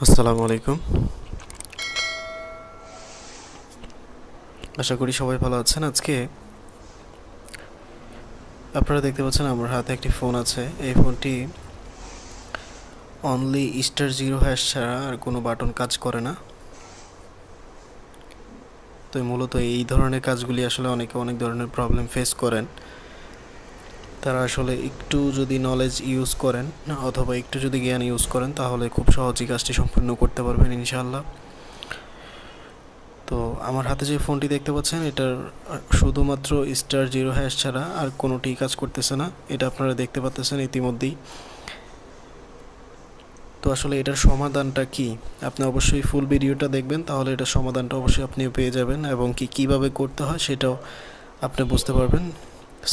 আসসালামু আলাইকুম। আশা করি সবাই ভালো আছেন। আজকে আপনারা দেখতে পাচ্ছেন আমার হাতে একটি ফোন আছে। এই ফোনটি অনলি *0# ছাড়া আর কোনো বাটন কাজ করে না। তো মূলত এই ধরনের কাজগুলি আসলে অনেকে অনেক ধরনের প্রবলেম ফেস করেন। তারা আসলে একটু যদি নলেজ ইউজ করেন অথবা একটু যদি জ্ঞান ইউজ করেন তাহলে খুব সহজেই কাজটি সম্পূর্ণ করতে পারবেন ইনশাআল্লাহ। তো আমার হাতে যে ফোনটি দেখতে পাচ্ছেন এটার শুধুমাত্র *0# ছাড়া আর কোনোটি কাজ করতেছে না। এটা আপনারা দেখতে পাচ্ছেন ইতিমধ্যেই। তো আসলে এটার সমাধানটা কি, আপনি অবশ্যই ফুল ভিডিওটা দেখবেন, তাহলে এটার সমাধানটা অবশ্যই আপনিও পেয়ে যাবেন এবং কিভাবে করতে হয় সেটাও আপনি বুঝতে পারবেন।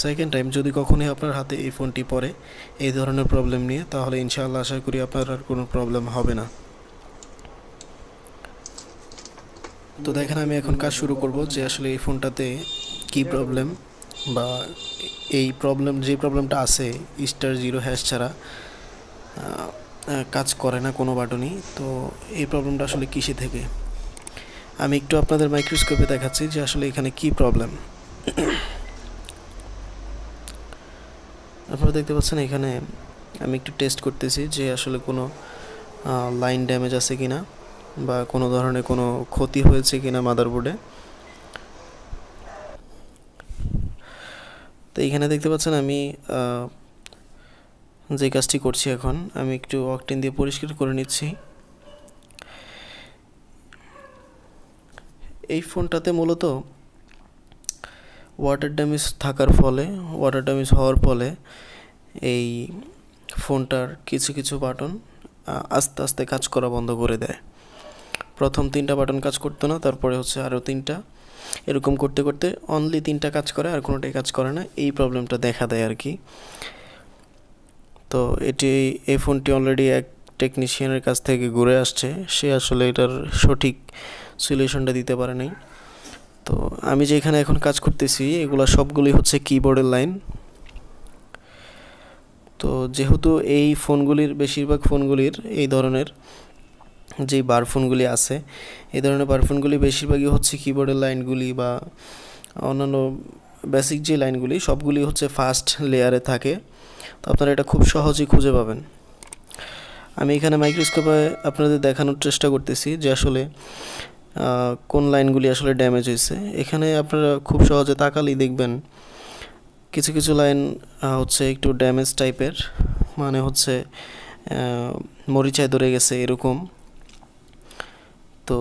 সেকেন্ড টাইম যদি কখনোই আপনার হাতে এই ফোনটি পড়ে এই ধরনের প্রবলেম নিয়ে, তাহলে ইনশাআল্লাহ আশা করি আপনার আর কোনো প্রবলেম হবে না। তো দেখেন, আমি এখন কাজ শুরু করব যে আসলে এই ফোনটাতে কি প্রবলেম বা এই যে প্রবলেমটা আছে *0# ছাড়া কাজ করে না কোনো বাটনই। তো এই প্রবলেমটা আসলে কিসে থেকে, আমি একটু আপনাদের মাইক্রোস্কোপে দেখাচ্ছি যে আসলে এখানে কি প্রবলেম। আপনারা দেখতে পাচ্ছেন এখানে আমি একটু টেস্ট করতেছি যে আসলে কোনো লাইন ড্যামেজ আছে কিনা বা কোনো ধরনের কোনো ক্ষতি হয়েছে কিনা মাদারবোর্ডে। তো এইখানে দেখতে পাচ্ছেন আমি যে কাজটি করছি, এখন আমি একটু অকটেন দিয়ে পরিষ্কার করে নিচ্ছি। এই ফোনটাতে মূলত ওয়াটার ড্যামেজ হওয়ার ফলে এই ফোনটার কিছু বাটন আস্তে আস্তে কাজ করা বন্ধ করে দেয়। প্রথম 3টা বাটন কাজ করতো না, তারপরে হচ্ছে আরও 3টা, এরকম করতে করতে অনলি 3টা কাজ করে আর কোনোটাই কাজ করে না। এই প্রবলেমটা দেখা দেয় আর কি। তো এই ফোনটি অলরেডি এক টেকনিশিয়ানের কাছ থেকে ঘুরে আসছে, সে আসলে এটার সঠিক সলিউশনটা দিতে পারে নাই। তো আমি যে এখানে এখন কাজ করতেছি এগুলো সবগুলি হচ্ছে কিবোর্ডের লাইন। তো যেহেতু এই ফোনগুলির বেশিরভাগ ফোনগুলির এই ধরনের যে বার ফোনগুলি আছে, এই ধরনের বার ফোনগুলি বেশিরভাগই হচ্ছে কিবোর্ডের লাইনগুলি বা অন্যান্য বেসিক যে লাইনগুলি সবগুলি হচ্ছে ফার্স্ট লেয়ারে থাকে। তো আপনারা এটা খুব সহজেই খুঁজে পাবেন। আমি এখানে মাইক্রোস্কোপে আপনাদের দেখানোর চেষ্টা করতেছি যে আসলে কোন লাইনগুলি আসলে ড্যামেজ হয়েছে। এখানে আপনারা খুব সহজে তাকালেই দেখবেন কিছু লাইন হচ্ছে একটু ড্যামেজ টাইপের, মানে হচ্ছে মরিচায় ধরে গেছে এরকম। তো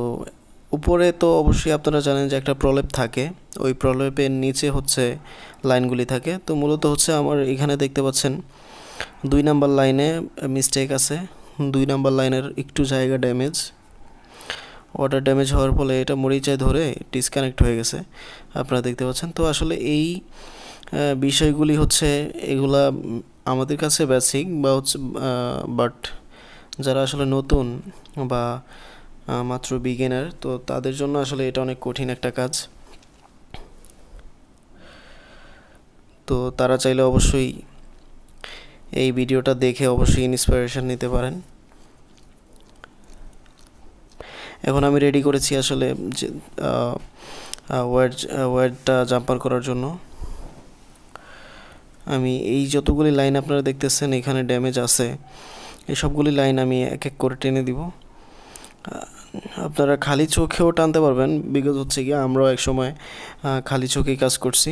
উপরে তো অবশ্যই আপনারা জানেন যে একটা প্রলেপ থাকে, ওই প্রলেপের নিচে হচ্ছে লাইনগুলি থাকে। তো মূলত হচ্ছে আমার এখানে দেখতে পাচ্ছেন 2 নাম্বার লাইনে মিস্টেক আছে, 2 নাম্বার লাইনের একটু জায়গা ড্যামেজ, ওয়াটার ড্যামেজ হওয়ার ফলে এটা মরিচায় ধরে ডিসকানেক্ট হয়ে গেছে, আপনারা দেখতে পাচ্ছেন। তো আসলে এই বিষয়গুলি হচ্ছে এগুলা আমাদের কাছে বেসিক বা হচ্ছে বাট যারা আসলে নতুন বা মাত্র বিগিনার, তো তাদের জন্য আসলে এটা অনেক কঠিন একটা কাজ। তো তারা চাইলে অবশ্যই এই ভিডিওটা দেখে অবশ্যই ইন্সপিরেশন নিতে পারেন। এখন আমি রেডি করেছি আসলে যে ওয়্যারটা জাম্পার করার জন্য। আমি এই যতগুলি লাইন আপনারা দেখতেছেন এখানে ড্যামেজ আছে, এই সবগুলি লাইন আমি এক এক করে টেনে দিব। আপনারা খালি চোখেও টানতে পারবেন, বিকজ হচ্ছে কি আমরাও এক সময় খালি চোখেই কাজ করছি।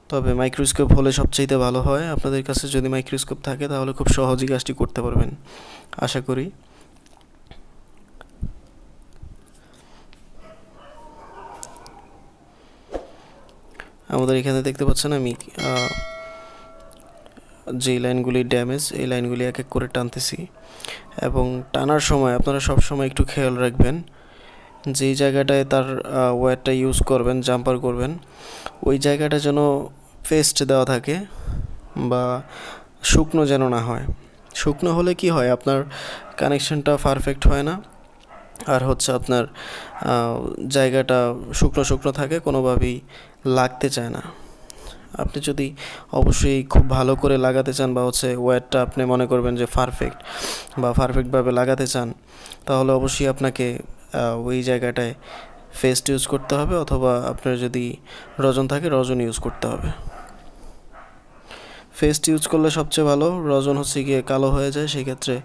তবে মাইক্রোস্কোপ হলে সবচাইতে ভালো হয়। আপনাদের কাছে যদি মাইক্রোস্কোপ থাকে তাহলে খুব সহজেই কাজটি করতে পারবেন আশা করি। আমাদের এখানে দেখতে পাচ্ছেন আমি যে লাইনগুলি ড্যামেজ এই লাইনগুলি এক এক করে টানতেছি, এবং টানার সময় আপনারা সব সময় একটু খেয়াল রাখবেন যেই জায়গাটায় তার ওয়্যারটা ইউজ করবেন, জাম্পার করবেন, ওই জায়গাটা যেন পেস্ট দেওয়া থাকে বা শুকনো যেন না হয়। শুকনো হলে কি হয়, আপনার কানেকশনটা পারফেক্ট হয় না, আর হচ্ছে আপনার জায়গাটা শুকনো থাকে, কোনোভাবেই লাগতে চায় না। আপনি যদি অবশ্যই খুব ভালো করে লাগাতে চান বা হচ্ছে ওয়্যারটা আপনি মনে করবেন যে পারফেক্ট বা পারফেক্টভাবে লাগাতে চান, তাহলে অবশ্যই আপনাকে ওই জায়গাটায় ফেস্ট ইউজ করতে হবে, অথবা আপনার যদি রজন থাকে রজন ইউজ করতে হবে। ফেস্ট ইউজ করলে সবচেয়ে ভালো, রজন হচ্ছে গিয়ে কালো হয়ে যায়, সেক্ষেত্রে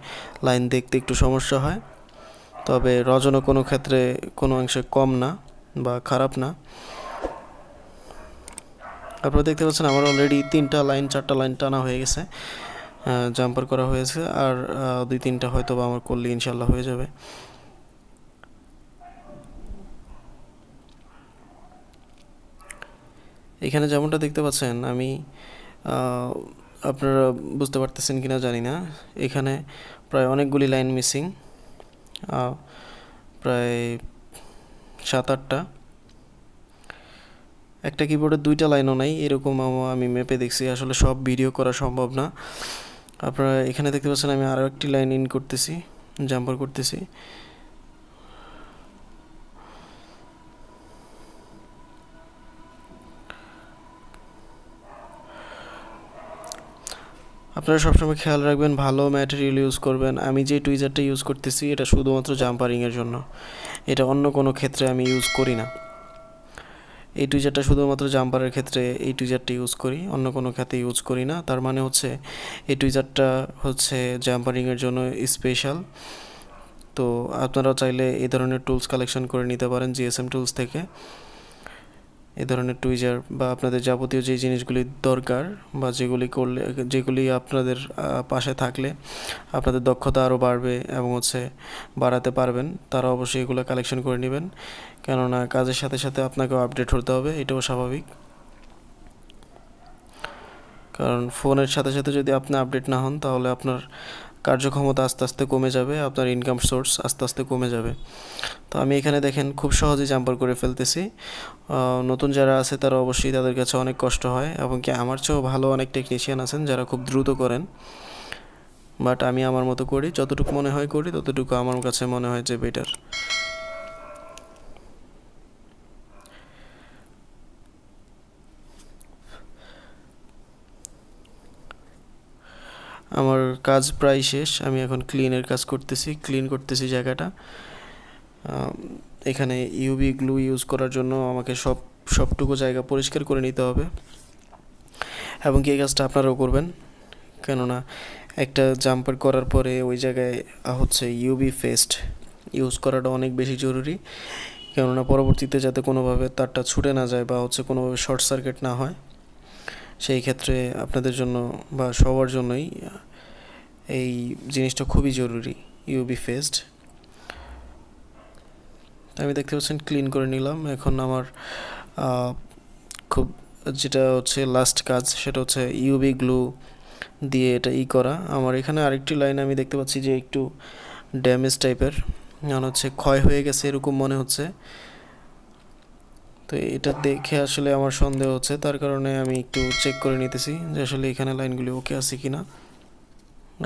লাইন দেখতে একটু সমস্যা হয়। তবে রজনও কোনো ক্ষেত্রে কোনো অংশে কম না বা খারাপ না। আপনারা দেখতে পাচ্ছেন আমার অলরেডি 3টা লাইন 4টা লাইন টানা হয়ে গেছে, জাম্পার করা হয়েছে, আর 2-3টা হয়তো বা আমার করলে ইনশাল্লাহ হয়ে যাবে। এখানে যেমনটা দেখতে পাচ্ছেন আমি, আপনারা বুঝতে পারতেছেন কিনা জানি না, এখানে প্রায় অনেকগুলি লাইন মিসিং, প্রায় 7-8টা। একটা কিবোর্ডের 2টা লাইনও নাই, এরকম আমি মেপে দেখছি, আসলে সব ভিডিও করা সম্ভব না। আপনারা এখানে দেখতে পাচ্ছেন আমি আরও একটি লাইন ইন করতেছি, জাম্পার করতেছি। আপনারা সবসময় খেয়াল রাখবেন ভালো ম্যাটেরিয়াল ইউজ করবেন। আমি যে টুইজারটা ইউজ করতেছি এটা শুধুমাত্র জাম্পারিংয়ের জন্য, এটা অন্য কোনো ক্ষেত্রে আমি ইউজ করি না। এই টুইজারটা শুধুমাত্র জাম্পারের ক্ষেত্রে এই টুইজারটা ইউজ করি, অন্য কোনো ক্ষেত্রে ইউজ করি না। তার মানে হচ্ছে এই টুইজারটা হচ্ছে জাম্পারিংয়ের জন্য স্পেশাল। তো আপনারাও চাইলে এই ধরনের টুলস কালেকশন করে নিতে পারেন জিএসএম টুলস থেকে। এই ধরনের টুইজার বা আপনাদের যাবতীয় যে জিনিসগুলি দরকার বা যেগুলি আপনাদের পাশে থাকলে আপনাদের দক্ষতা আরও বাড়বে এবং হচ্ছে বাড়াতে পারবেন, তারা অবশ্যই এগুলো কালেকশন করে নেবেন, কেননা কাজের সাথে সাথে আপনাকেও আপডেট হতে হবে, এটাও স্বাভাবিক। কারণ ফোনের সাথে সাথে যদি আপনি আপডেট না হন তাহলে আপনার কার্যক্ষমতা আস্তে আস্তে কমে যাবে, আপনার ইনকাম সোর্স আস্তে আস্তে কমে যাবে। তো আমি এখানে দেখেন খুব সহজেই জাম্পার করে ফেলতেছি। নতুন যারা আছে তারা অবশ্যই তাদের কাছে অনেক কষ্ট হয়, এবং কি আমার চেয়েও ভালো অনেক টেকনিশিয়ান আছেন যারা খুব দ্রুত করেন, বাট আমি আমার মতো করি, যতটুকু মনে হয় করি, ততটুকু আমার কাছে মনে হয় যে বেটার। আমার কাজ প্রায় শেষ, আমি এখন ক্লিনের কাজ করতেছি, ক্লিন করতেছি জায়গাটা। এখানে ইউভি গ্লু ইউজ করার জন্য আমাকে সবটুকু জায়গা পরিষ্কার করে নিতে হবে, এবং কি এই কাজটা আপনারাও করবেন, কেননা একটা জাম্পার করার পরে ওই জায়গায় হচ্ছে ইউভি ফেস্ট ইউজ করাটা অনেক বেশি জরুরি, কেননা পরবর্তীতে যাতে কোনোভাবে তারটা ছুটে না যায় বা হচ্ছে কোনোভাবে শর্ট সার্কিট না হয়, সেই ক্ষেত্রে আপনাদের জন্য বা সবার জন্যই এই জিনিসটা খুবই জরুরি, ইউভি ফেস্ট। আমি দেখতে পাচ্ছেন ক্লিন করে নিলাম। এখন আমার খুব যেটা হচ্ছে লাস্ট কাজ, সেটা হচ্ছে ইউভি গ্লু দিয়ে এটা করা। আমার এখানে আরেকটি লাইন আমি দেখতে পাচ্ছি যে একটু ড্যামেজ টাইপের, মানে হচ্ছে ক্ষয় হয়ে গেছে এরকম মনে হচ্ছে। তো এটা দেখে আসলে আমার সন্দেহ হচ্ছে, তার কারণে আমি একটু চেক করে নিতেছি যে আসলে এখানে লাইনগুলি ওকে আছে কিনা,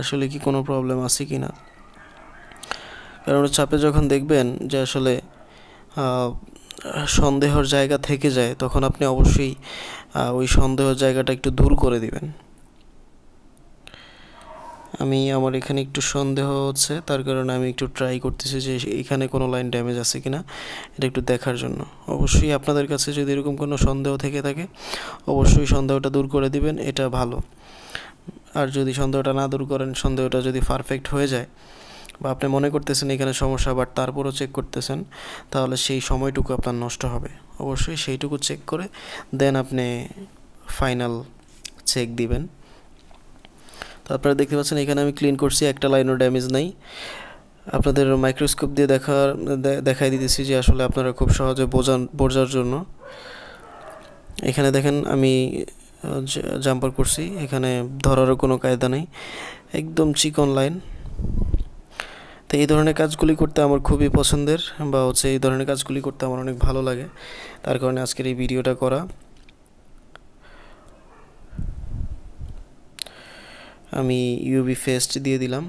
আসলে কি কোনো প্রবলেম আছে কিনা। কারণ হচ্ছে আপনি যখন দেখবেন যে আসলে সন্দেহের জায়গা থেকে যায়, তখন আপনি অবশ্যই ওই সন্দেহের জায়গাটা একটু দূর করে দিবেন। আমার এখানে একটু সন্দেহ হচ্ছে, তার কারণে আমি একটু ট্রাই করতেছি যে এখানে কোনো লাইন ড্যামেজ আছে কিনা এটা একটু দেখার জন্য। অবশ্যই আপনাদের কাছে যদি এরকম কোনো সন্দেহ থেকে থাকে অবশ্যই সন্দেহটা দূর করে দিবেন, এটা ভালো। আর যদি সন্দেহটা না দূর করেন, সন্দেহটা যদি পারফেক্ট হয়ে যায় বা আপনি মনে করতেছেন এখানে সমস্যা বাট তারপরও চেক করতেছেন, তাহলে সেই সময়টুকু আপনার নষ্ট হবে। অবশ্যই সেইটুকু চেক করে দেন আপনি ফাইনাল চেক দিবেন। তো আপনারা দেখতে পাচ্ছেন এখানে আমি ক্লিন করছি, একটা লাইনও ড্যামেজ নাই। আপনাদের মাইক্রোস্কোপ দিয়ে দেখাই দিতেছি যে আসলে আপনারা খুব সহজে বোঝার জন্য। এখানে দেখেন আমি জাম্পার করছি, এখানে ধরারও কোনো কায়দা নেই, একদম চিকন লাইন। তো এই ধরনের কাজগুলি করতে আমার খুবই পছন্দের, বা হচ্ছে এই ধরনের কাজগুলি করতে আমার অনেক ভালো লাগে, তার কারণে আজকের এই ভিডিওটা করা। আমি ইউভি ফেস্ট দিয়ে দিলাম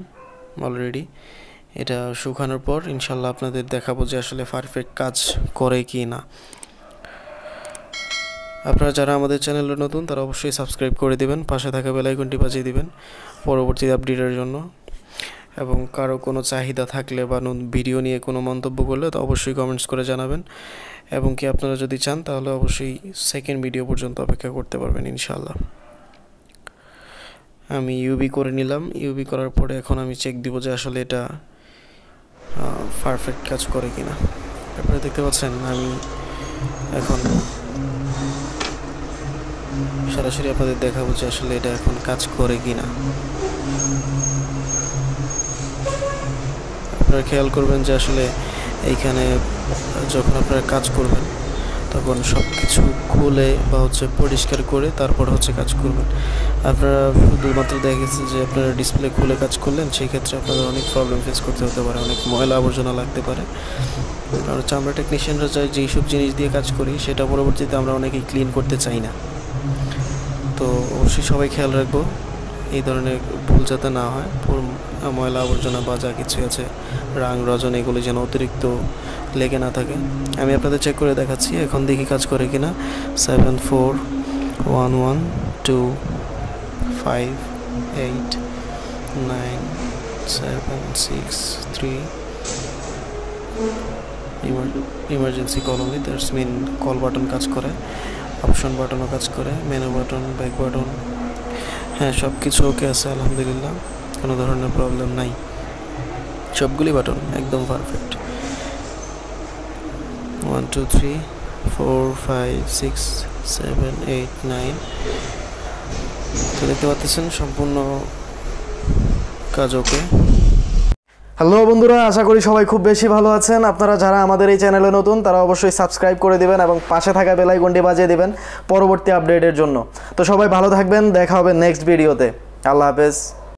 অলরেডি, এটা শুকানোর পর ইনশাল্লাহ আপনাদের দেখাবো যে আসলে পারফেক্ট কাজ করে কি না। আপনারা যারা আমাদের চ্যানেলে নতুন তারা অবশ্যই সাবস্ক্রাইব করে দিবেন, পাশে থাকা বেল আইকনটি বাজিয়ে দিবেন পরবর্তী আপডেটের জন্য। এবং কারো কোনো চাহিদা থাকলে বা ভিডিও নিয়ে কোনো মন্তব্য করলে তো অবশ্যই কমেন্টস করে জানাবেন। এবং কি আপনারা যদি চান তাহলে অবশ্যই সেকেন্ড ভিডিও পর্যন্ত অপেক্ষা করতে পারবেন ইনশাআল্লাহ। আমি ইউবি করে নিলাম। ইউবি করার পরে এখন আমি চেক দিব যে আসলে এটা পারফেক্ট কাজ করে কিনা। আপনারা দেখতে পাচ্ছেন আমি এখন সরাসরি আপনাদের দেখাবো যে আসলে এটা এখন কাজ করে কিনা। আপনারা খেয়াল করবেন যে আসলে এইখানে যখন আপনারা কাজ করবেন তখন সব কিছু খুলে বা পরিষ্কার করে তারপর কাজ করবেন। আপনারা শুধুমাত্র দেখা গেছে যে আপনারা ডিসপ্লে খুলে কাজ করলেন, সেই ক্ষেত্রে আপনাদের অনেক প্রবলেম ফেস করতে হতে পারে, অনেক ময়লা আবর্জনা লাগতে পারে। আর আমরা টেকনিশিয়ানরা চাই যেই সব জিনিস দিয়ে কাজ করি সেটা পরবর্তীতে আমরা অনেকেই ক্লিন করতে চাই না। তো অবশ্যই সবাই খেয়াল রাখবো এই ধরনের ভুল যাতে না হয়। ময়লা আবর্জনা বা যা কিছু আছে রাং রজন এগুলো যেন অতিরিক্ত লেগে না থাকে। আমি আপনাদের চেক করে দেখাচ্ছি এখন, দেখি কাজ করে কিনা। 7411258763 emergency call only, that's mean call button কাজ করে, অপশন বাটনও কাজ করে, মেনু বাটন, ব্যাক বাটন, হ্যাঁ সব কিছু ওকে আছে আলহামদুলিল্লাহ, কোনো ধরনের প্রবলেম নাই, সবগুলি বাটন একদম পারফেক্ট। 1 2 3 4 5 6 7 8 9 তো দেখতে পাচ্ছেন সম্পূর্ণ কাজ ওকে। হ্যালো বন্ধুরা, আশা করি সবাই খুব বেশি ভালো আছেন। আপনারা যারা আমাদের এই চ্যানেলে নতুন তারা অবশ্যই সাবস্ক্রাইব করে দিবেন এবং পাশে থাকা বেল আইকনটি বাজিয়ে দিবেন পরবর্তী আপডেটের জন্য। তো সবাই ভালো থাকবেন, দেখা হবে নেক্সট ভিডিওতে। আল্লাহ হাফেজ।